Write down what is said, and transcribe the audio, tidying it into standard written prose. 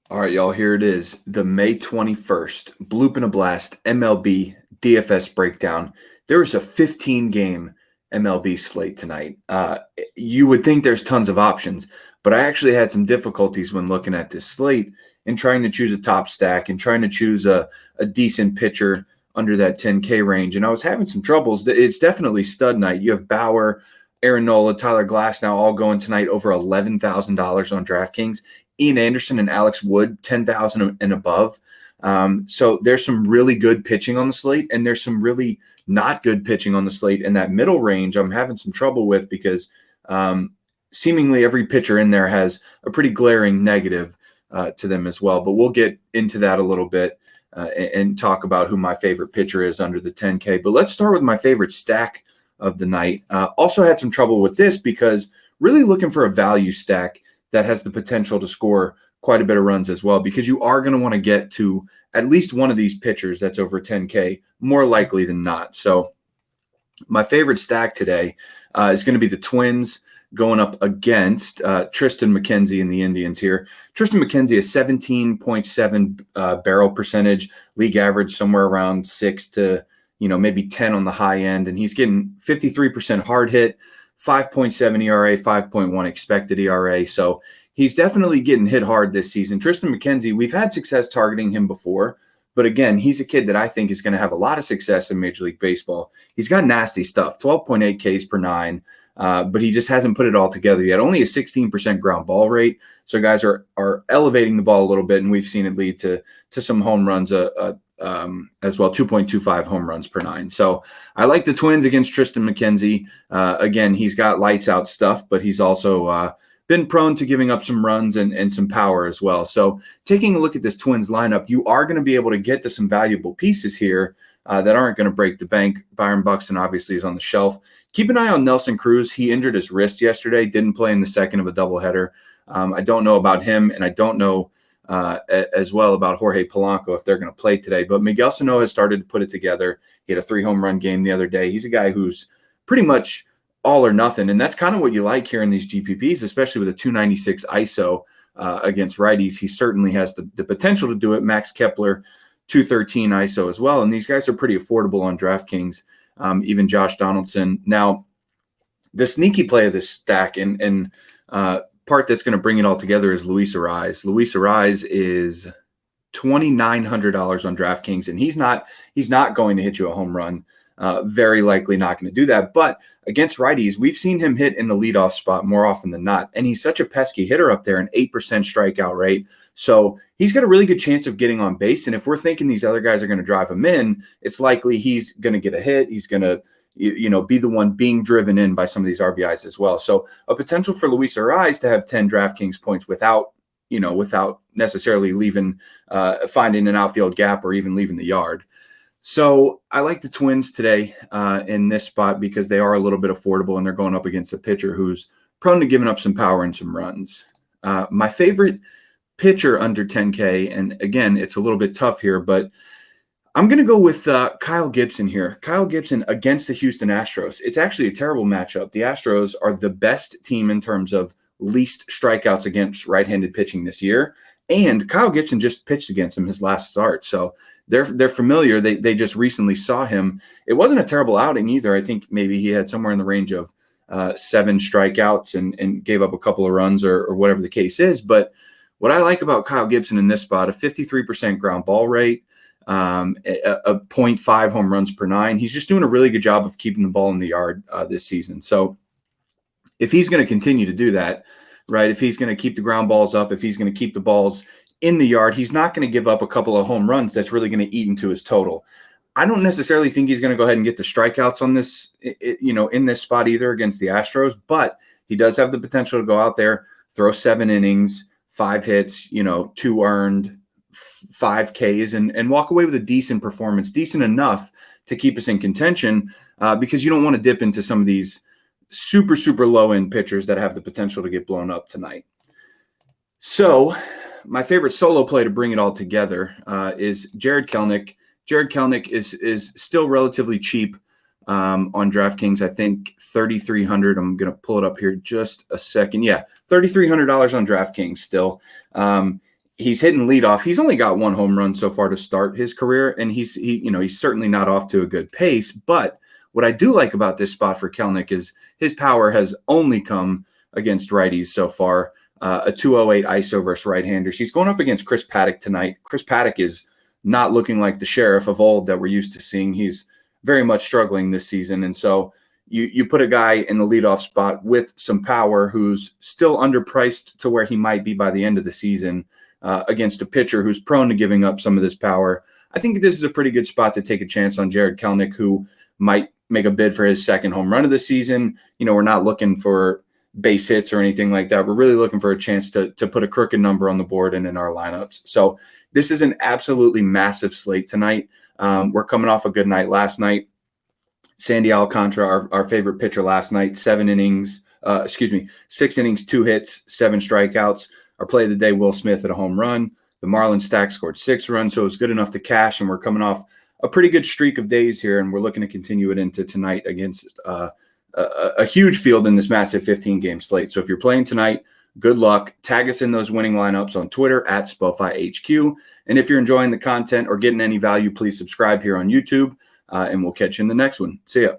All right, y'all, here it is. The May 21st, Bloop and a Blast MLB DFS breakdown. There is a 15-game MLB slate tonight. You would think there's tons of options, but I actually had some difficulties when looking at this slate and trying to choose a top stack and trying to choose a decent pitcher under that 10K range. And I was having some troubles. It's definitely stud night. You have Bauer, Aaron Nola, Tyler Glass now all going tonight over $11,000 on DraftKings. Ian Anderson and Alex Wood, 10,000 and above. So there's some really good pitching on the slate, and there's some really not good pitching on the slate. In that middle range, I'm having some trouble with because seemingly every pitcher in there has a pretty glaring negative to them as well. But we'll get into that a little bit and talk about who my favorite pitcher is under the 10K. But let's start with my favorite stack of the night. Also had some trouble with this because really looking for a value stack that has the potential to score quite a bit of runs as well, because you are going to want to get to at least one of these pitchers that's over 10K, more likely than not. So my favorite stack today is going to be the Twins going up against Tristan McKenzie and the Indians here. Tristan McKenzie is 17.7 barrel percentage, league average somewhere around 6 to maybe 10 on the high end, and he's getting 53% hard hit, 5.7 ERA, 5.1 expected ERA. So he's definitely getting hit hard this season. Tristan McKenzie, we've had success targeting him before, but again, he's a kid that I think is going to have a lot of success in Major League Baseball. He's got nasty stuff, 12.8 Ks per nine, but he just hasn't put it all together yet. Only a 16% ground ball rate. So guys are elevating the ball a little bit, and we've seen it lead to some home runs as well, 2.25 home runs per nine. So I like the Twins against Tristan McKenzie. Again, he's got lights out stuff, but he's also been prone to giving up some runs and some power as well. So taking a look at this Twins lineup, you are going to be able to get to some valuable pieces here that aren't going to break the bank. Byron Buxton obviously is on the shelf. Keep an eye on Nelson Cruz. He injured his wrist yesterday, didn't play in the second of a doubleheader. I don't know about him, and I don't know as well about Jorge Polanco if they're going to play today. But Miguel Sano has started to put it together. He had a 3 home run game the other day. He's a guy who's pretty much all or nothing, and that's kind of what you like here in these GPPs, especially with a 296 ISO against righties. He certainly has the potential to do it. Max Kepler, 213 ISO as well, and these guys are pretty affordable on DraftKings, even Josh Donaldson. Now, the sneaky play of this stack and part that's going to bring it all together is Luis Arraez. Luis Arraez is $2,900 on DraftKings, and he's not going to hit you a home run. Very likely not going to do that. But against righties, we've seen him hit in the leadoff spot more often than not, and he's such a pesky hitter up there, an 8% strikeout rate. So he's got a really good chance of getting on base. And if we're thinking these other guys are going to drive him in, it's likely he's going to get a hit. He's going to be the one being driven in by some of these RBIs as well. So a potential for Luis Arraez to have 10 DraftKings points without necessarily finding an outfield gap or even leaving the yard. So I like the Twins today in this spot because they are a little bit affordable and they're going up against a pitcher who's prone to giving up some power and some runs. My favorite pitcher under 10K, and again, it's a little bit tough here, but I'm going to go with Kyle Gibson here. Kyle Gibson against the Houston Astros. It's actually a terrible matchup. The Astros are the best team in terms of least strikeouts against right-handed pitching this year. And Kyle Gibson just pitched against him his last start. So they're familiar. They just recently saw him. It wasn't a terrible outing either. I think maybe he had somewhere in the range of 7 strikeouts and gave up a couple of runs or whatever the case is. But what I like about Kyle Gibson in this spot, a 53% ground ball rate, a 0.5 home runs per nine. He's just doing a really good job of keeping the ball in the yard this season. So if he's going to continue to do that, right, if he's going to keep the ground balls up, if he's going to keep the balls in the yard, he's not going to give up a couple of home runs that's really going to eat into his total. I don't necessarily think he's going to go ahead and get the strikeouts on this, in this spot either against the Astros, but he does have the potential to go out there, throw 7 innings, 5 hits, 2 earned, 5 Ks, and walk away with a decent performance, decent enough to keep us in contention, because you don't want to dip into some of these super, super low-end pitchers that have the potential to get blown up tonight. So my favorite solo play to bring it all together is Jared Kelenic. Jared Kelenic is still relatively cheap on DraftKings. I think $3,300. I'm going to pull it up here just a second. Yeah, $3,300 on DraftKings still. he's hitting leadoff. He's only got 1 home run so far to start his career, and he's certainly not off to a good pace. But what I do like about this spot for Kelenic is his power has only come against righties so far. A 208 ISO versus right-handers. He's going up against Chris Paddack tonight. Chris Paddack is not looking like the sheriff of old that we're used to seeing. He's very much struggling this season. And so you put a guy in the leadoff spot with some power who's still underpriced to where he might be by the end of the season against a pitcher who's prone to giving up some of this power. I think this is a pretty good spot to take a chance on Jarred Kelenic, who might make a bid for his 2nd home run of the season. We're not looking for base hits or anything like that. We're really looking for a chance to put a crooked number on the board and in our lineups. So this is an absolutely massive slate tonight. We're coming off a good night last night. Sandy Alcantara, our favorite pitcher last night, 6 innings, 2 hits, 7 strikeouts. Our play of the day, Will Smith at a home run. The Marlins stack scored 6 runs, so it was good enough to cash, and we're coming off a pretty good streak of days here, and we're looking to continue it into tonight against a huge field in this massive 15-game slate. So if you're playing tonight, good luck. Tag us in those winning lineups on Twitter at SpoFiHQ. And if you're enjoying the content or getting any value, please subscribe here on YouTube, and we'll catch you in the next one. See ya.